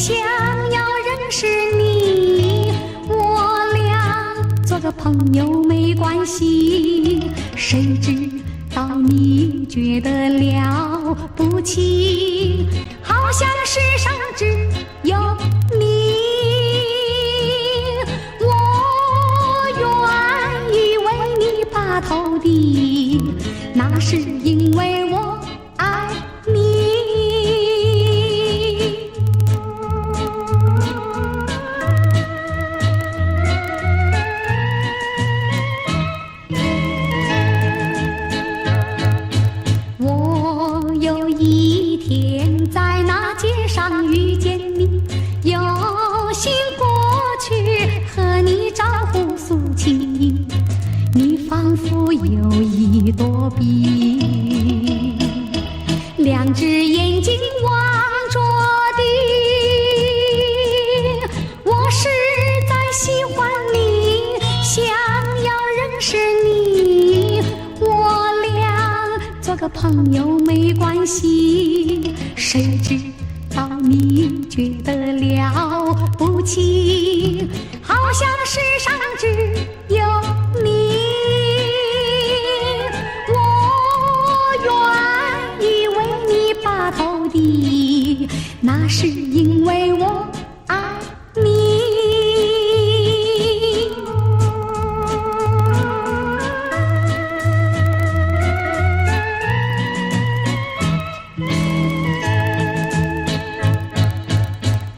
想要认识你，我俩做个朋友没关系。谁知道你觉得了不起，好像世上只有你。我愿意为你把头低，那是因为我爱你。我有一天在那街上遇见你，有心过去和你招呼诉情意，你仿佛有一朵笔，两只眼睛望着地。我实在喜欢你，想要认识你，我俩做个朋友没关系。谁知道你觉得了不起，好像世上只有你。我愿意为你把头低，那是因为我爱你。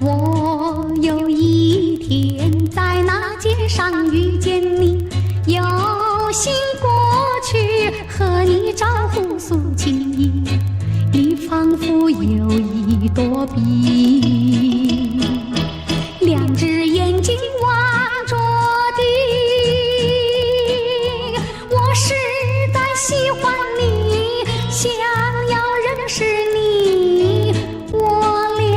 我有一天在那街上遇见你，有心过去和你招呼诉情意，你仿佛有一朵笔，两只眼睛望着地。我实在喜欢你，想要认识你，我俩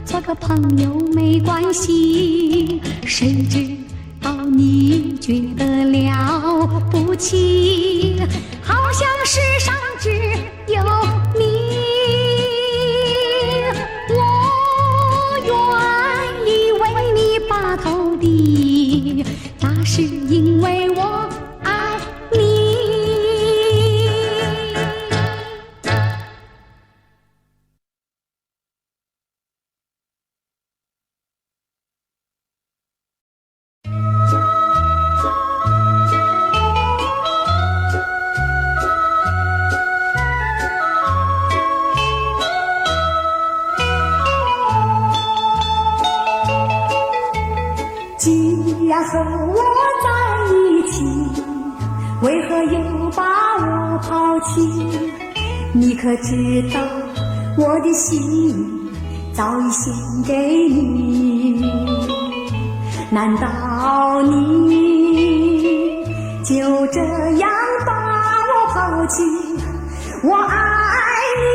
做个朋友没关系。谁知道你觉得了不起，好像世上只有你。我愿意为你把头低，那是因为我爱你。既然和我在一起，为何又把我抛弃？你可知道我的心早已献给你？难道你就这样把我抛弃？我爱你，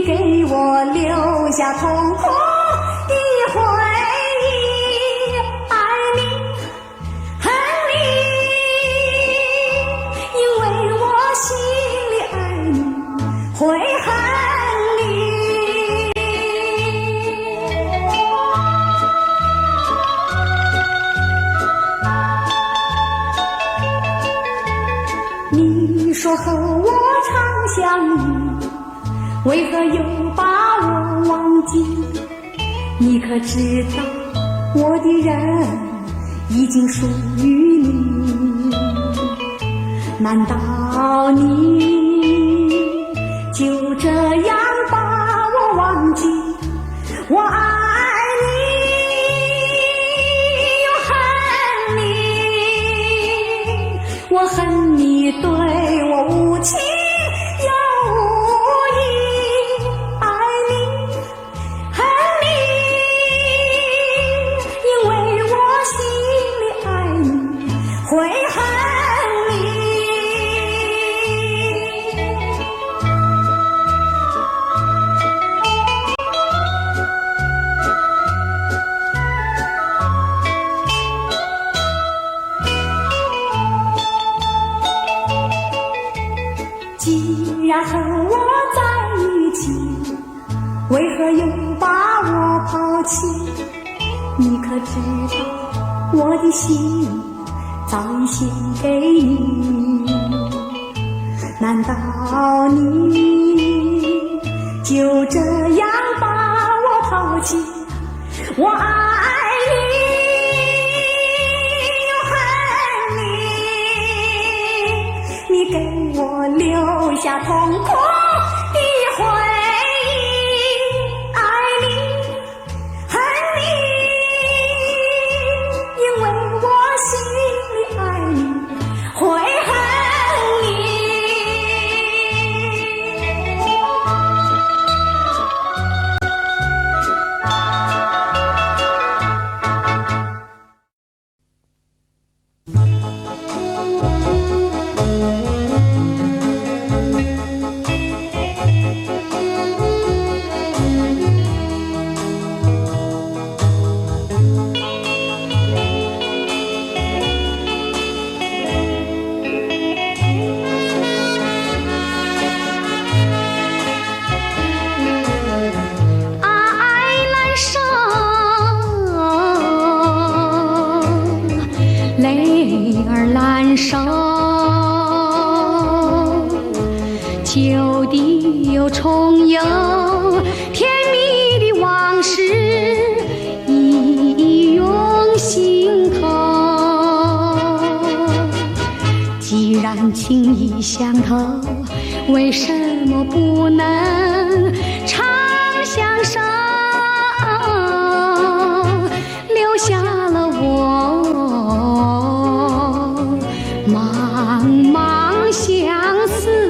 给我留下痛苦的回忆，爱你，恨你，因为我心里爱你，会恨你。你说和我常相遇，为何又把我忘记？你可知道我的人已经属于你？难道你就这样把我忘记？我爱你，又恨你，我恨你对我无情又无义，爱你，恨你，因为我心里爱你，会恨你。既呀和我在一起，为何又把我抛弃？你可知道我的心早已献给你？难道你就这样把我抛弃？我爱你又恨你，你给我留下痛苦的回忆。爱你恨你，因为我心里爱你，会恨你。旧地又重游，甜蜜的往事一涌心头。既然情意相投，为什么不能长相守？留下了我茫茫相思。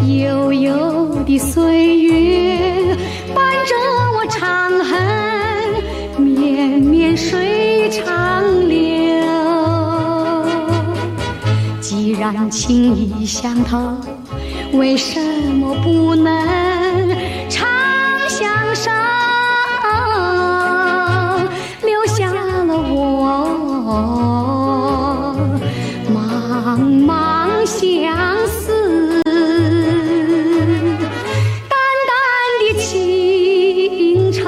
悠悠的岁月伴着我长恨，绵绵水长流。既然情意相投，为什么不能长相守？留下了我茫茫相思，淡淡的情长。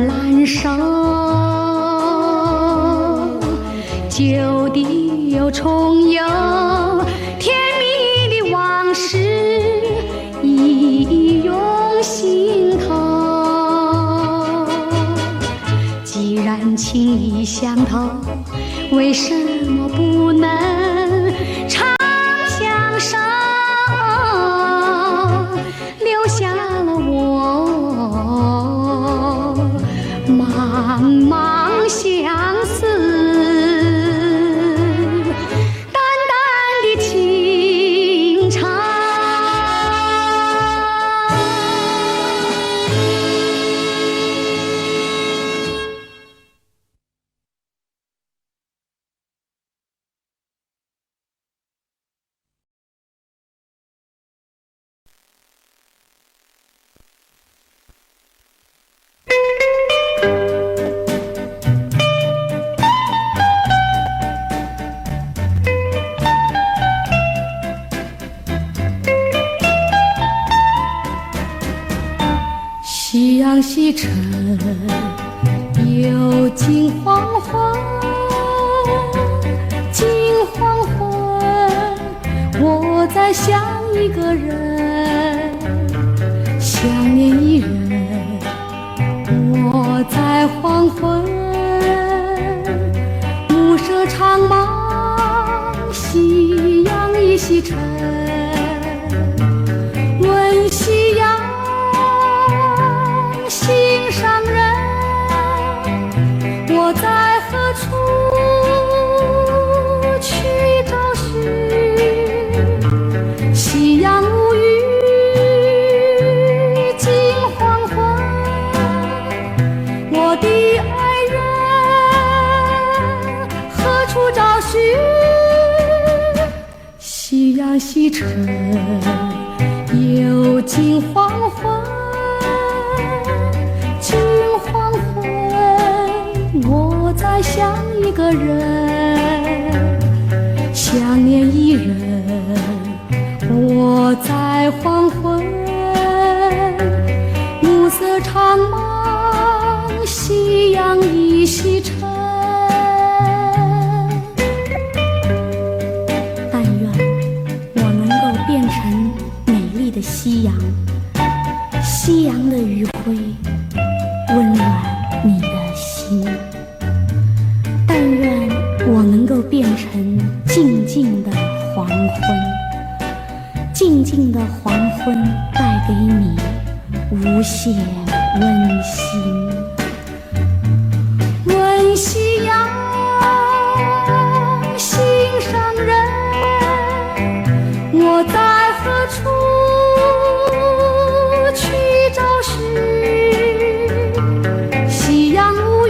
难收，旧地又重游，甜蜜的往事一涌心头。既然情意相投，为什么不能长相守？留下了我茫茫相思，淡淡的情长。夕阳西沉，又近黄昏，近黄昏，我在想一个人，想念一人，黄昏，暮色长茫，夕阳已西沉。问夕阳心上人，我在何处去找寻？夕阳无语近黄昏，我的爱人何处找寻？夕阳西沉又近黄昏，近黄昏，我在想一个人，想念一人。我在黄昏，暮色长茫，夕阳已西沉。但愿我能够变成美丽的夕阳，夕阳的余晖温暖你的心。但愿我能够变成静静的黄昏，静静的黄昏带给你无限温馨。问夕阳心上人，我在何处去找寻？夕阳无语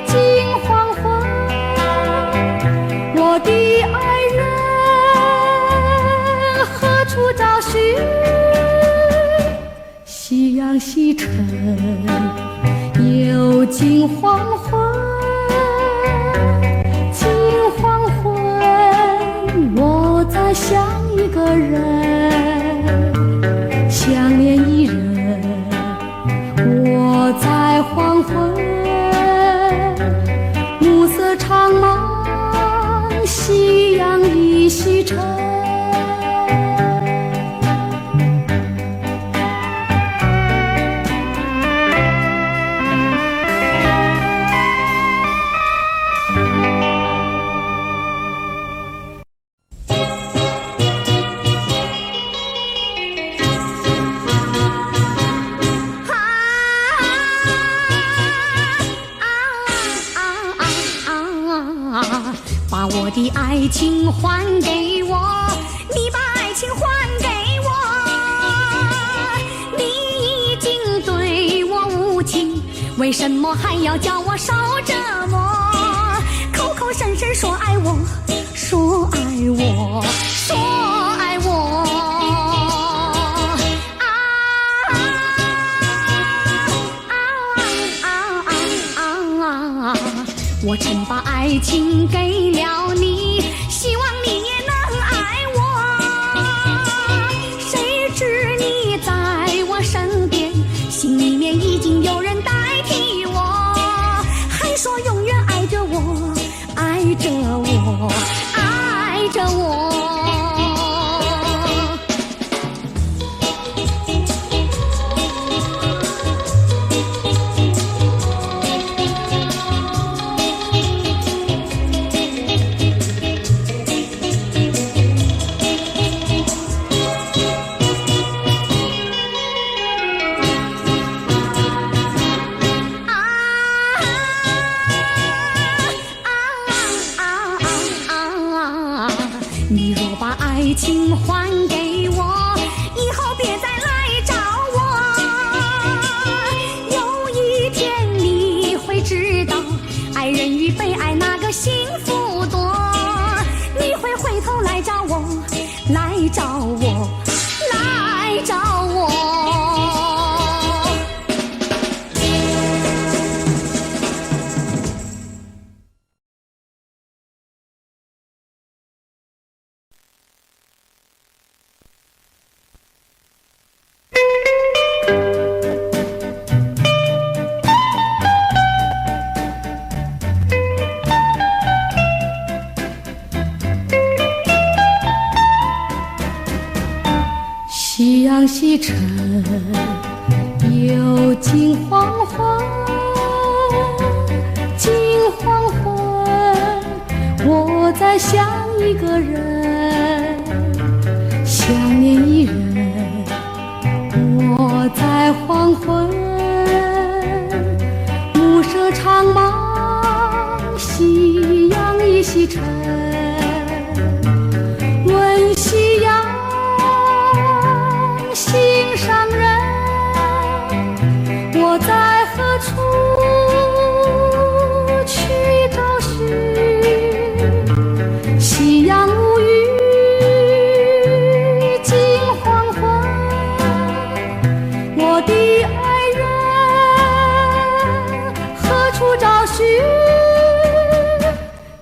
近黄昏，我的爱人何处找寻？夕阳西沉又近黄昏，近黄昏，我在想一个人，想念一人。我在黄昏，暮色长茫，夕阳已西沉。把我的爱情还给我，你把爱情还给我，你已经对我无情，为什么还要叫我受折磨？口口声声说爱我，说爱我，说爱我，我曾把爱情给了你，希望你也能爱我。谁知你在我身边，心里面已经有人代替我，还说永远爱着我，爱着我，爱着我。你若把爱情还给我，以后别再来找我。有一天你会知道，爱人与被爱哪个幸福多。你会回头来找我，来找我，来找我。夕阳西沉又近黄昏，近黄昏，我在想一个人，想念一人。我在黄昏，暮色长茫，夕阳已西沉。问夕阳，心上人，我在何处去找寻？夕阳无语，近黄昏，我的爱人何处找寻？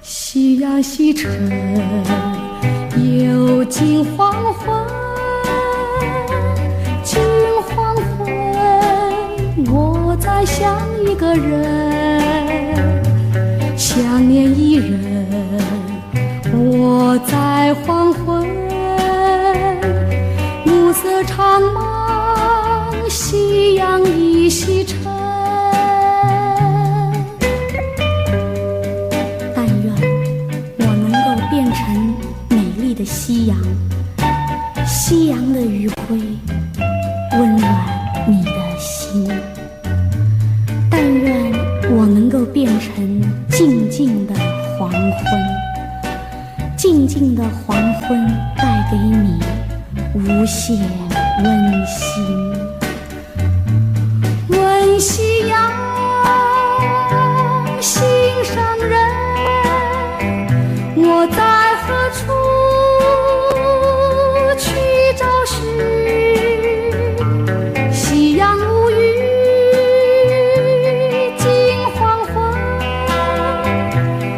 夕阳西沉，又近黄昏，近黄昏，我在想一个人，想念一人。我在黄昏，暮色长茫，夕阳已西沉。但愿我能够变成美丽的夕阳，夕阳的余晖温暖你的心。但愿我能够变成静静的黄昏，静静的黄昏带给你无限温馨。问夕阳，心上人，我在何处去找寻？夕阳无语，近黄昏，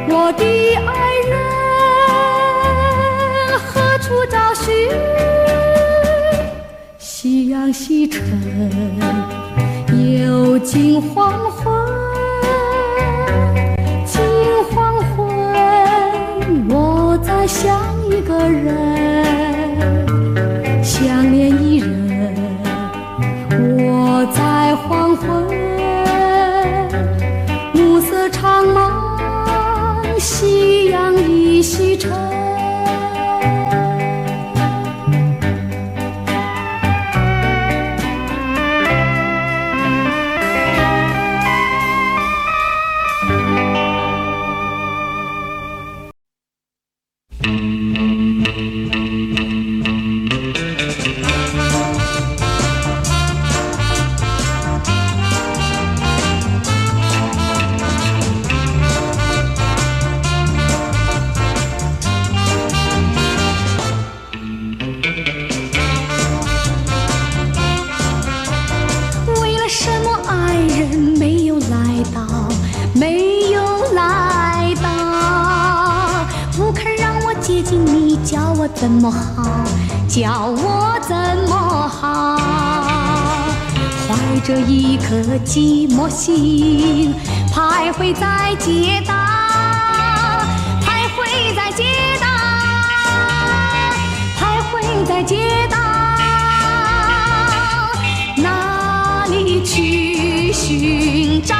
我的爱人何处找寻？夕阳西沉，又近黄昏，近黄昏，我在想一个人，想念一人。我在黄昏，暮色长茫，夕阳已西沉。怎么好？叫我怎么好？怀着一颗寂寞心，徘徊在街道，徘徊在街道，徘徊在街道，哪里去寻找？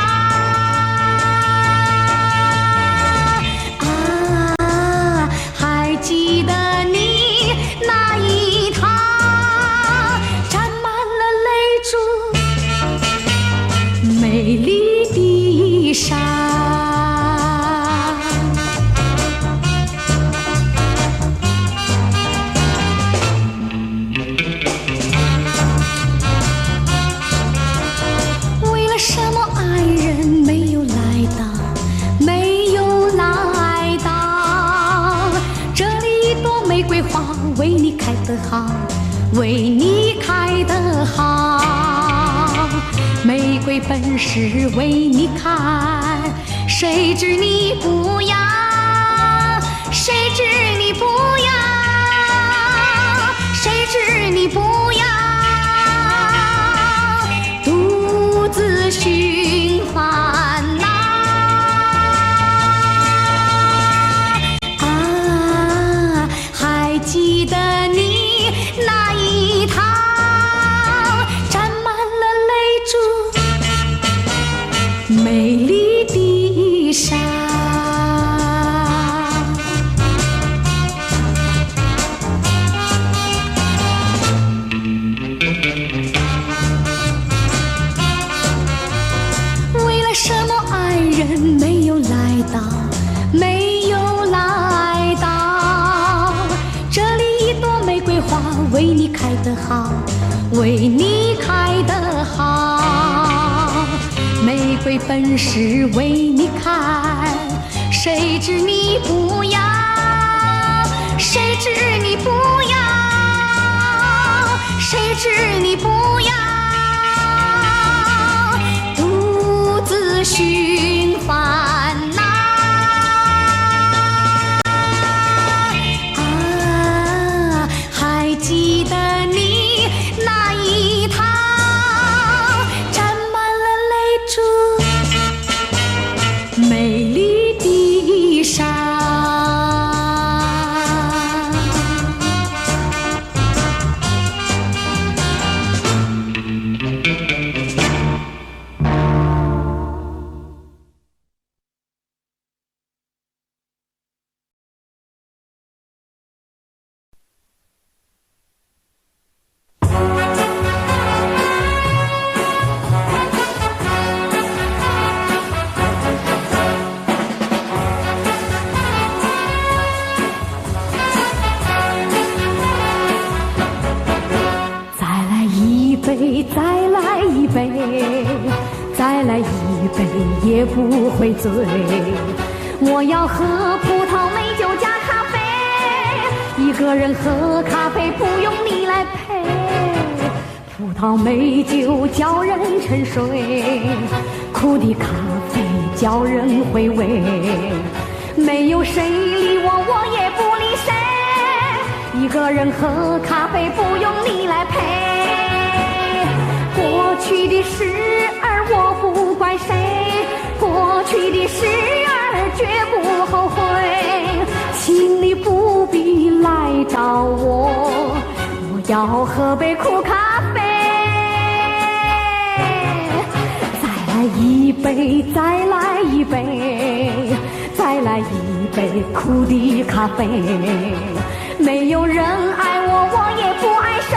记得你那一趟沾满了泪珠美丽的衣裳，为了什么爱人没有来到，没有来到，这里一朵玫瑰花为你开得好，为你开得好，玫瑰本是为你开，谁知你不要，谁知你不要，谁知你不要，独自寻烦恼。记得你那一趟沾满了泪珠好，为你开得好。玫瑰本是为你开，谁知你不要，谁知你不要，谁知你不要，独自寻烦恼。还记得你那一套沾满了泪珠美丽的衣裳。再来一杯，再来一杯也不会醉。我要喝葡萄美酒加咖啡，一个人喝咖啡不用你来陪。葡萄美酒叫人沉睡，苦的咖啡叫人回味。没有谁理我，我也不理谁，一个人喝咖啡不用你来陪。过去的事儿我不怪谁，过去的事儿绝不后悔，请你不必来找我，我要喝杯苦咖啡。再来一杯，再来一杯，再来一杯苦的咖啡。没有人爱我，我也不爱谁，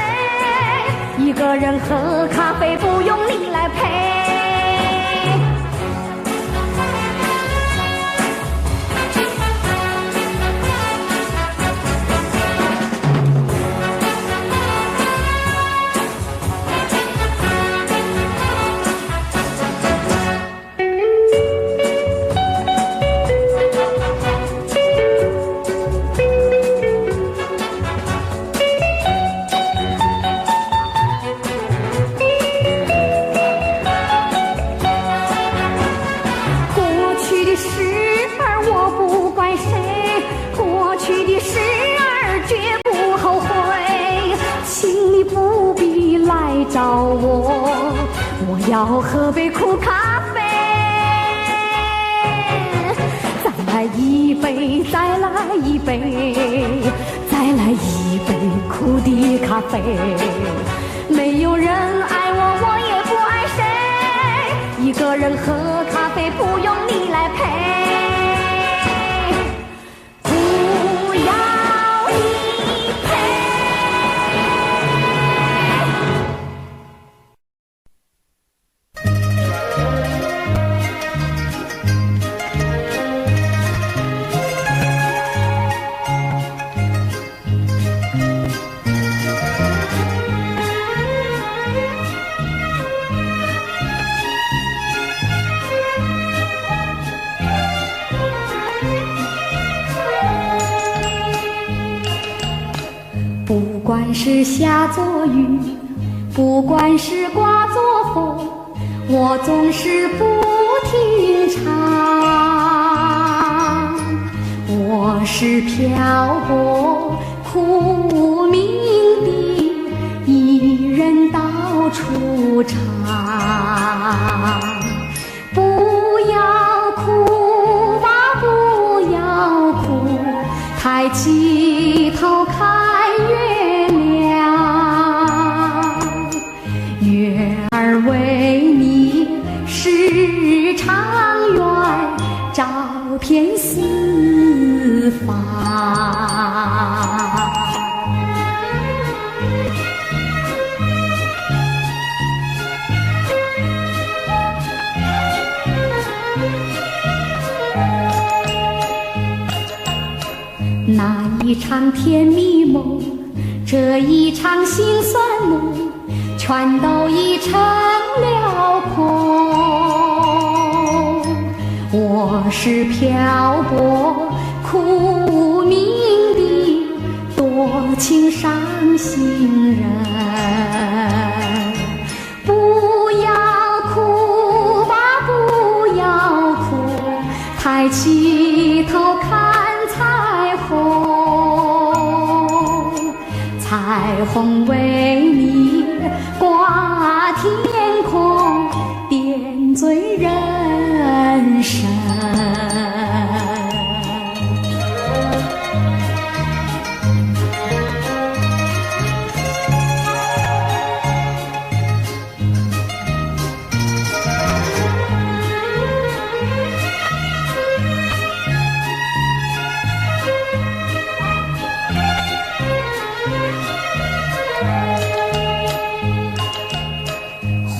一个人喝咖啡不用你来陪。找我，我要喝杯苦咖啡。再来一杯，再来一杯，再来一杯苦的咖啡。没有人爱我，我也不爱谁，一个人喝咖啡不用你来陪。不管是下作雨，不管是刮作风，我总是不停唱。我是漂泊苦命的一人到处唱。不要哭啊，不要哭，抬起头看月亮，月儿为你时常圆，照遍四方。那一场甜蜜梦这一场心酸路，全都已成了空。我是漂泊苦命的多情伤心人，不要哭吧，不要哭，抬起头看彩虹，彩虹为你挂天空，点缀人生。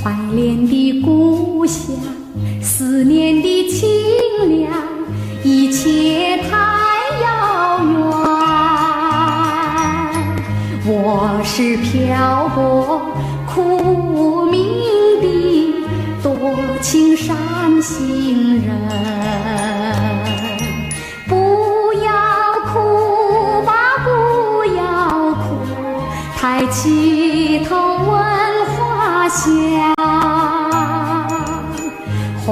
怀恋的故乡，思念的清凉，一切太遥远。我是漂泊苦命的多情伤心人，不要哭吧，不要哭，抬起头问花香，花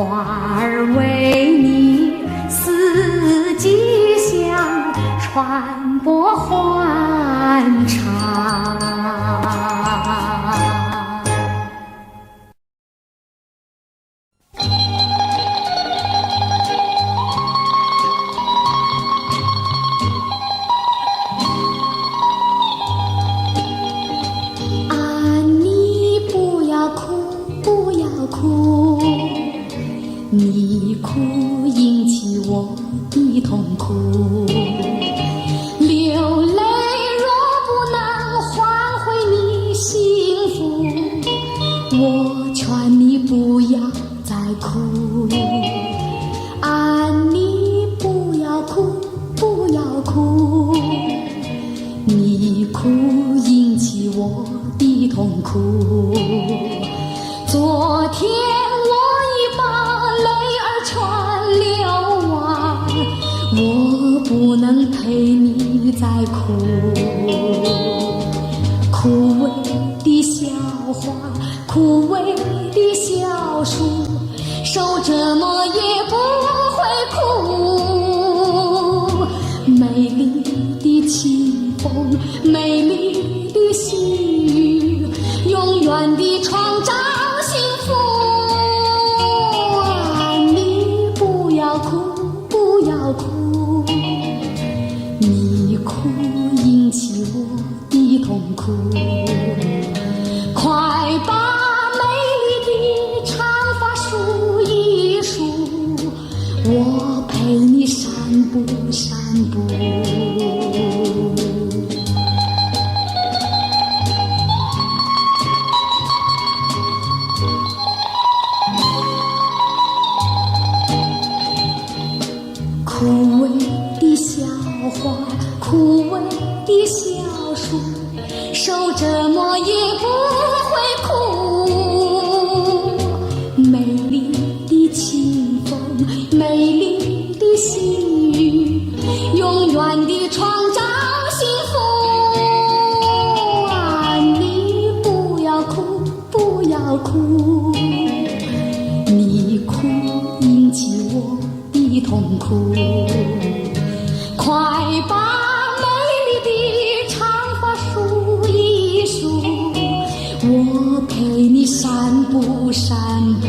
儿为你四季香，传播欢畅。你哭引起我的痛苦，流泪若不能换回你幸福，我劝你不要再哭。你不要哭，不要哭，你哭引起我的痛苦。昨天我不能陪你再哭，枯萎的小花，枯萎的小树，受折磨也不会哭。美丽的清风，美丽的细雨，永远地创造幸福。你不要哭，不要哭，你哭引起我的痛苦。快把美丽的长发梳一梳，我陪你散步散步。枯萎的小花，枯萎的小树，受折磨也不会哭。美丽的清风，美丽的细雨，永远地创造幸福。你不要哭，不要哭，你哭引起我的痛苦。快把美丽的长发梳一梳，我陪你散步散步。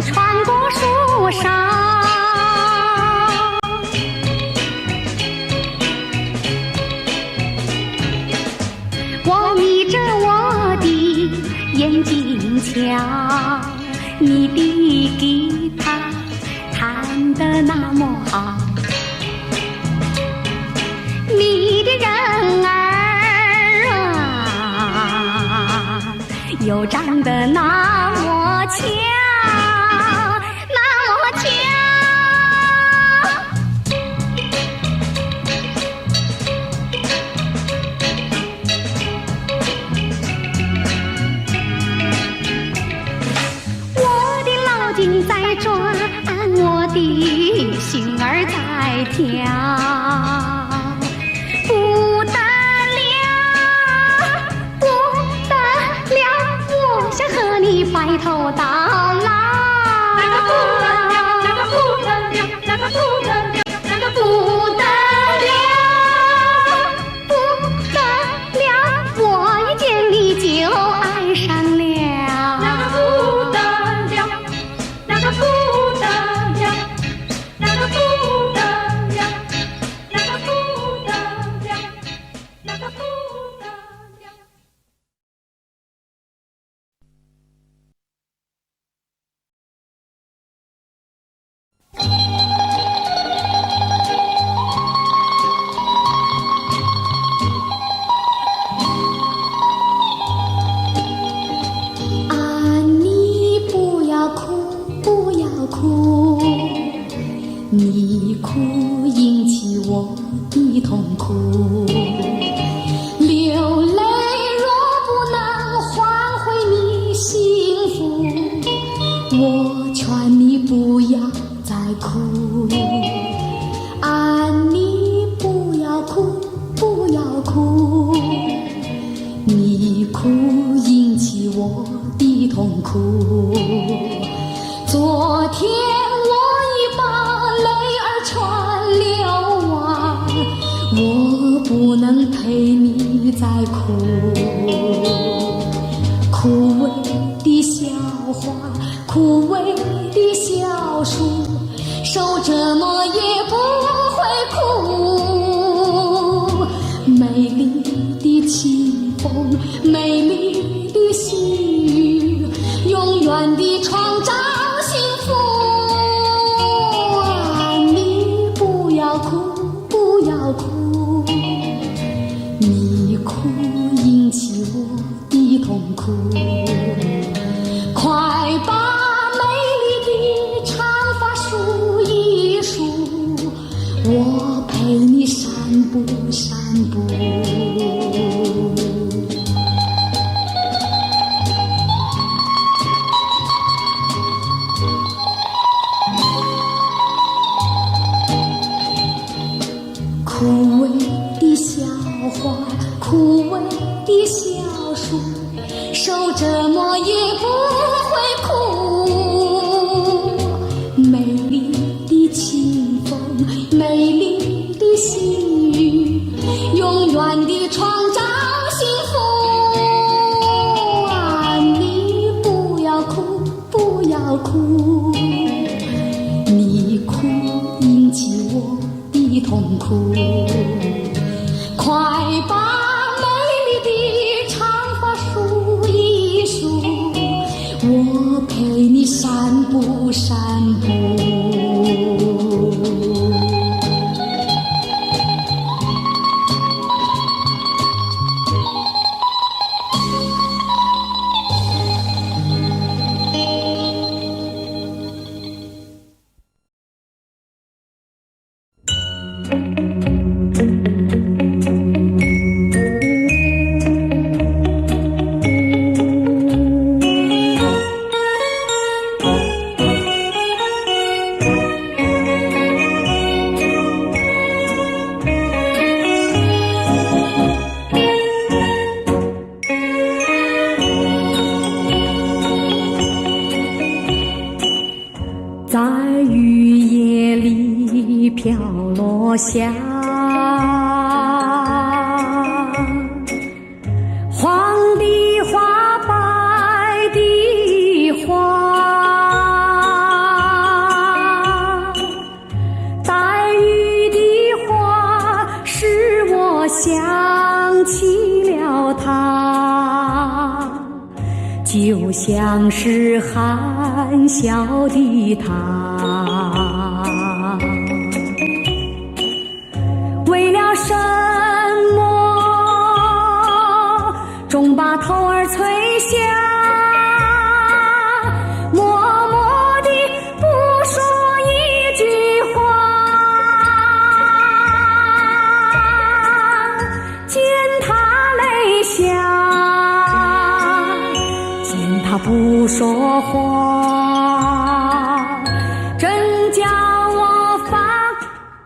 穿过树梢，我眯着我的眼睛瞧，你的吉他弹得那么好，你的人儿啊，又长得那么巧，那么巧。我的脑筋在转，我的心儿在跳，不得了，不得了，我想和你白头到老。那个不得了，那个不得了，那个不得了，那个不得了，不得了，我一见你就爱上了。那个不得了，那个不得了，那个不得了，那个不得了，那个不得了。啊，你不要哭，不要哭，你哭引起我的痛苦。流泪若不能换回你幸福，我劝你不要再哭。啊，你不要哭，不要哭，你哭引起我的痛苦。昨天我已把泪儿全流完，我不能陪你再哭。枯萎的小花，枯萎的小树，受折磨也不会哭。美丽的清风，美丽的细雨，永远地创造幸福。啊，你不要哭，不要哭，你哭引起我的痛苦。快把美丽的长发梳一梳，我陪你散步散步。枯萎的小花，枯萎的小树，受折磨也不会哭。美丽的清风，美丽的细雨，永远地创造幸福。啊，你不要哭，不要哭，你哭引起我的痛苦。快把美丽的长发梳一梳，我陪你散步散步。在雨夜里飘落下黄的花，白的花，就像是含笑的他，为了什么终把头儿垂下，默默地不说一句话，见他泪下，他不说话，真叫我放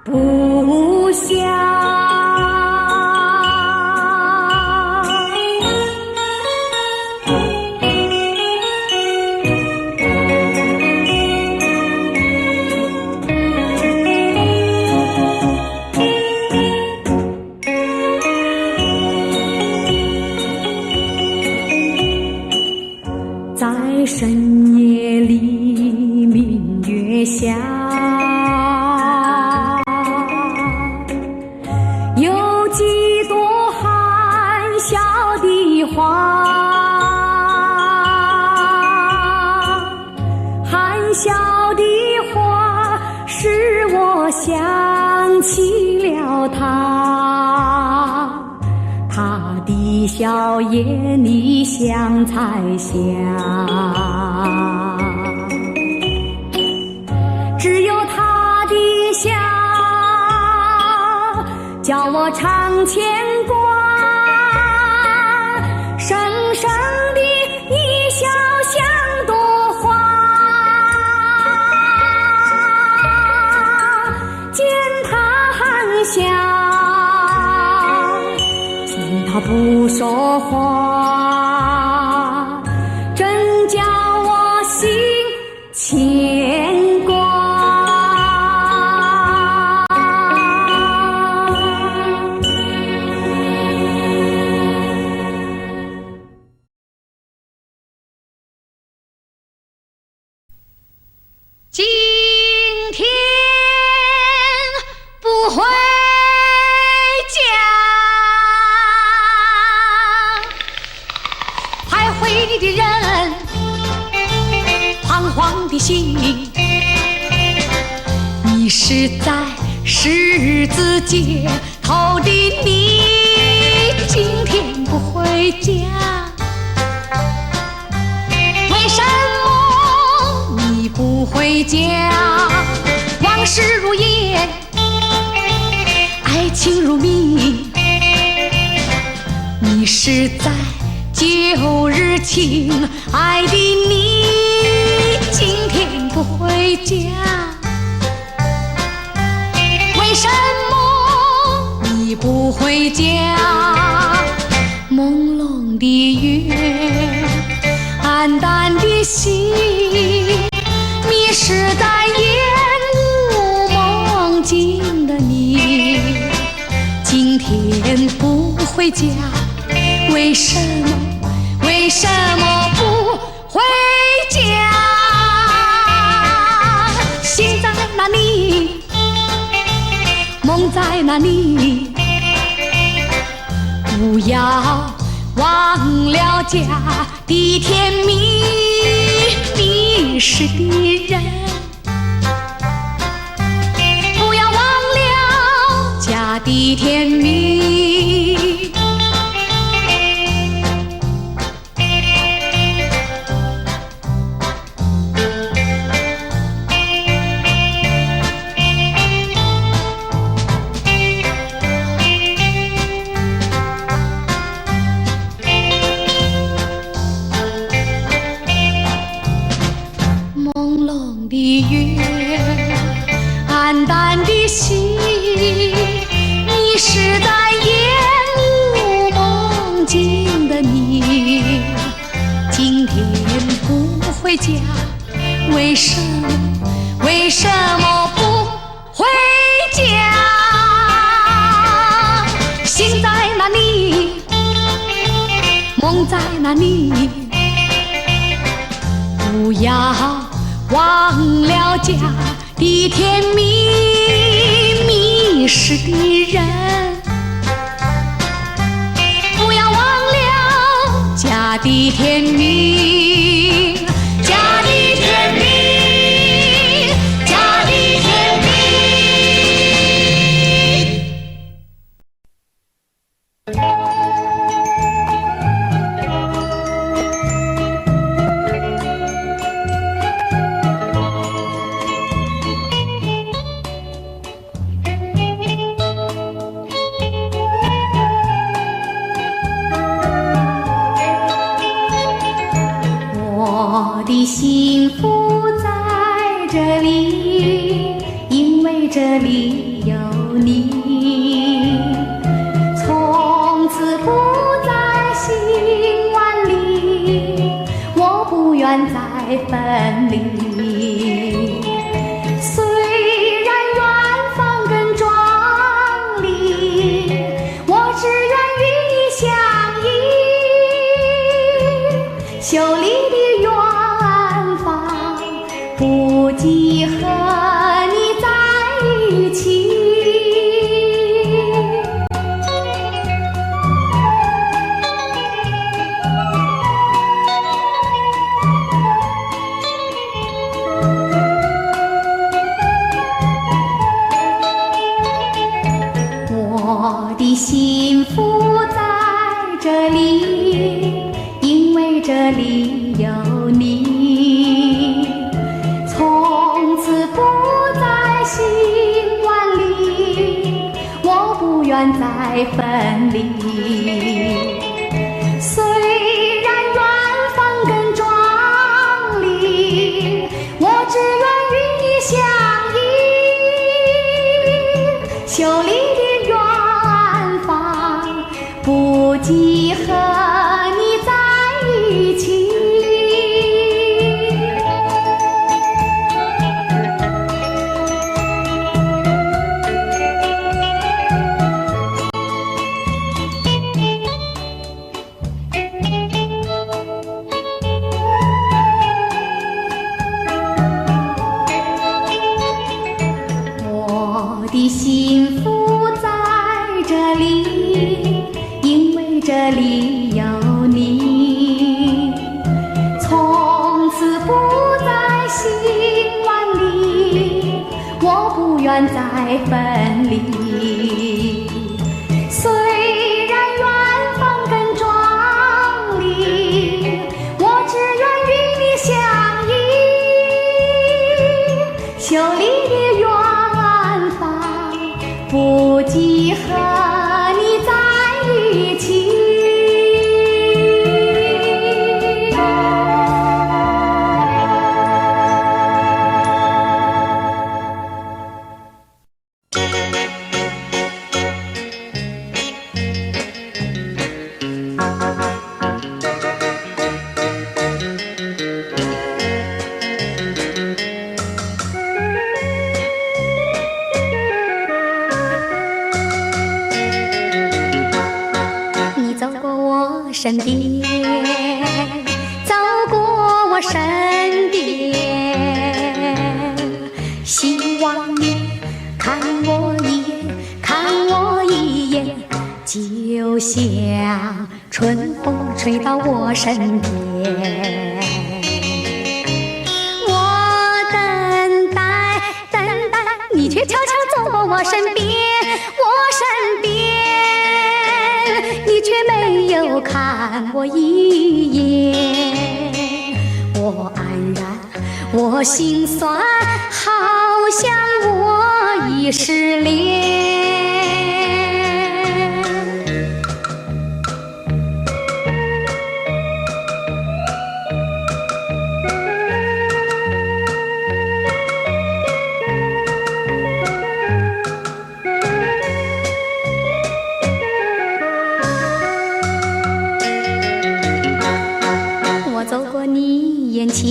不下。在深夜里，明月下，有几朵含笑的花，含笑的花使我想起了他，他的笑眼里像彩霞，只有他的笑叫我常牵挂，深深的一笑像朵花，见他含笑，他不说话，真叫我心牵挂。今天不回家，徘徊的人，彷徨的心，你是在十字街头的你，今天不回家，为什么你不回家？往事如烟，爱情如蜜，你是在旧日情爱的你，今天不回家，为什么你不回家？朦胧的月，暗淡的心，迷失在烟雾梦境的你，今天不回家，为什么？为什么不回家？心在哪里？梦在哪里？不要忘了家的甜蜜，迷失的人，不要忘了家的甜蜜。暗淡的心，迷失在烟雾梦境的你，今天不回家，为什么？为什么不回家？心在哪里？梦在哪里？不要忘了家的甜蜜，迷失的人，不要忘了家家的天命，家的天命，家的天命。我的幸福在这里，因为这里有你，从此不再心万里，我不愿再分离。虽然远方更壮丽，我只愿与你相依，秀丽的远方不及和你在一起。我的幸福在这里，因为这里有你，从此不再心万里，我不愿再分离。虽然远方更壮丽，我只愿与你相依，秀丽的远方不及和你在一起。我的幸福在这里，因为这里有你，从此不再心万里，我不愿再分离。虽然远方更壮丽，我只愿与你相依，秀丽的远方不及和你在一起。你走过我身边，走过我身边，希望你看我一眼，看我一眼，就像春风吹到我身边。我等待，等待，你却悄悄走过我身边，我身边，你却没有看我一眼。我黯然，我心酸，好像我已失恋。我走过你眼前，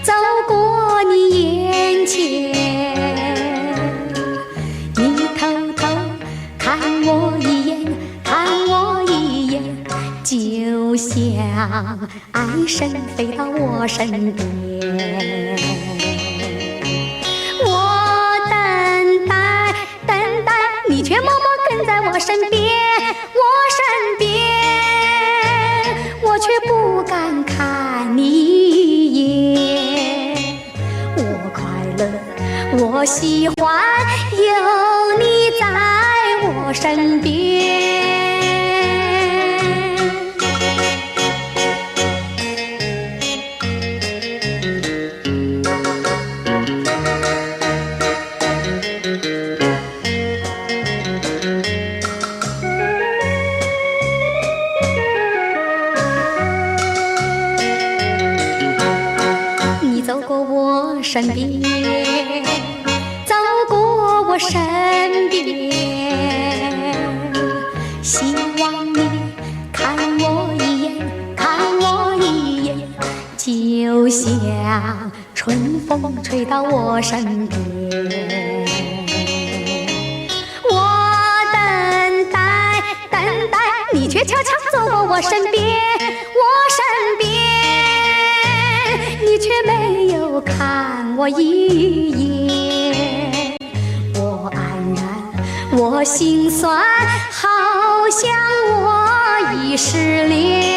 走过你眼前，你偷偷看我一眼，看我一眼，就像爱神飞到我身边。我等待，等待，你却默默跟在我身边，我身边。我喜欢有你在我身边。你走过我身边，走过我身边，希望你看我一眼，看我一眼，就像春风吹到我身边。我等待，等待，你却悄悄走过我身边，我身边，你却没有看我一眼。我黯然，我心酸，好像我已失恋。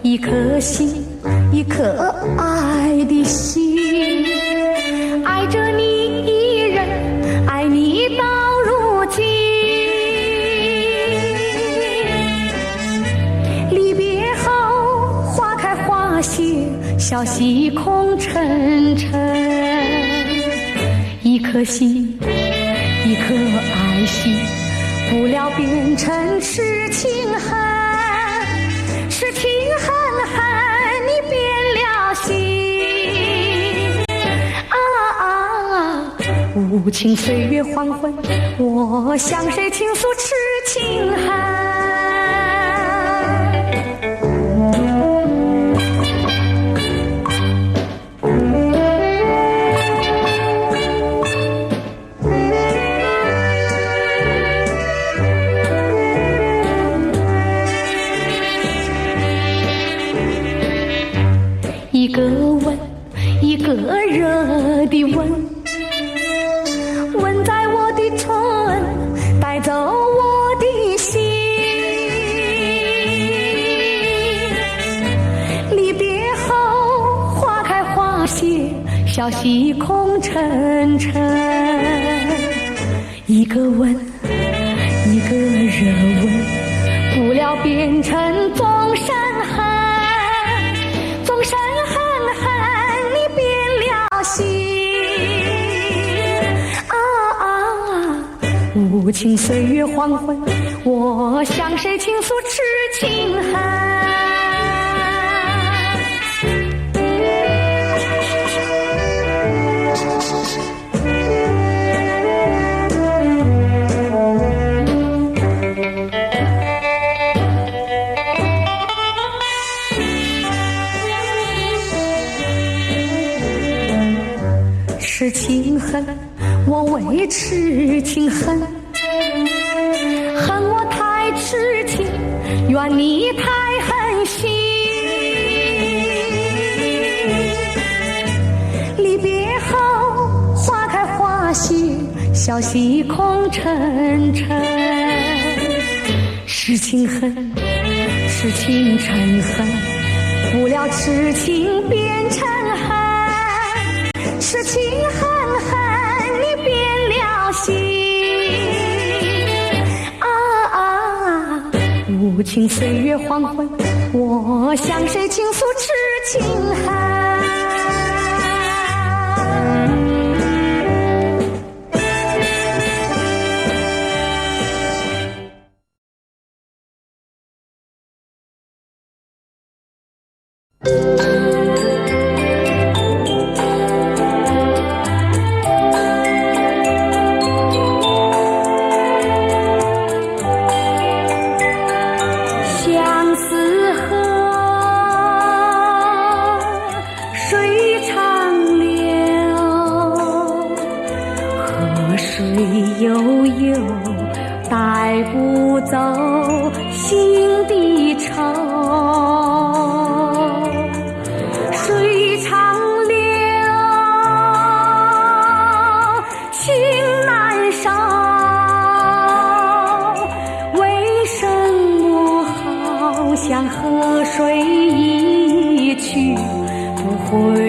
一颗心，一颗爱的心，爱着你一人，爱你到如今。离别后，花开花谢，消息空沉沉。一颗心，一颗爱心，不料变成痴情恨。痴情恨恨，你变了心。无情岁月黄昏，我向谁倾诉痴情恨？一个吻，一个热的吻，吻在我的唇，带走我的心。离别后，花开花谢，消息空沉沉。一个吻，一个热吻，不料变成终身恨。终身恨恨，你变了心。无情岁月黄昏，我向谁倾诉痴情恨？痴情恨，我为痴情恨，恨我太痴情，怨你太狠心。离别后，花开花谢，消息空沉沉。痴情恨，痴情成恨，不料痴情变成恨。痴情恨恨，你变了心。无情岁月黄昏，我向谁倾诉痴情恨？相思带不走心的愁。水长流，情难烧，为什么好像河水一去不回？